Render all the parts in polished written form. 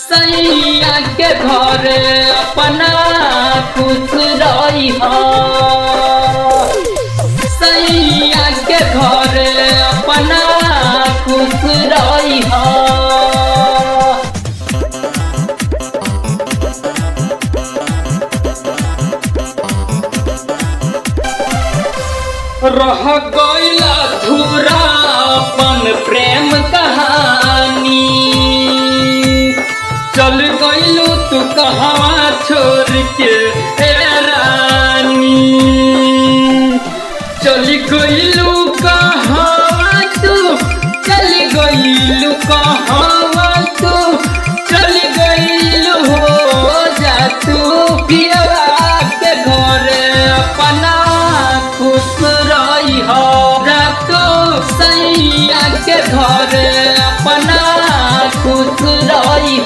सैया के घर अपना खुश रही सैया के घर अपना खुश रही रह गइल अधूरा अपन प्रेम कहानी। चल गइलू तू कहाँ छोड़ के रानी। चल गइलू कहाँ तू, चल गइलू कहाँ तू, चल गइलू हो जा तू पियवा के घर अपना खुश रही जा तू सैया के घर अपना खुश रही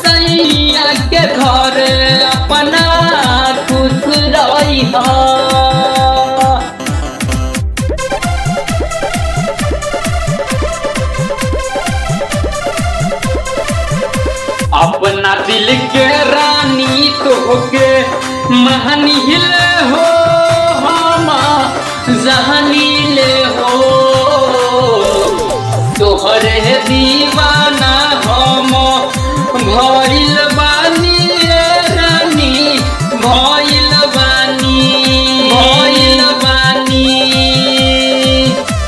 सैया के घर अपना खुश रही अपना दिल के रानी तो के महनी ले हो हम जहनी ले हो। तोहरे दीवाना हम भइल बानी रानी, भइल बानी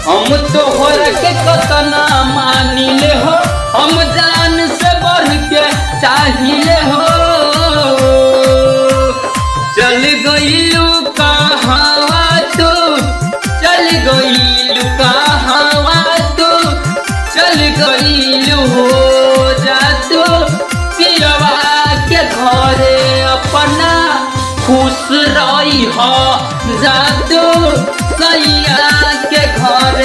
हम तोहर के कतना मानिले हो, हम जान से बढ़ के चाहिए हो। चल गइलू कहाँ तू, चल गइलू कहाँ तू, चल गइलू हो जा तू पियवा के घर अपना खुश रही जा तू सैया के घर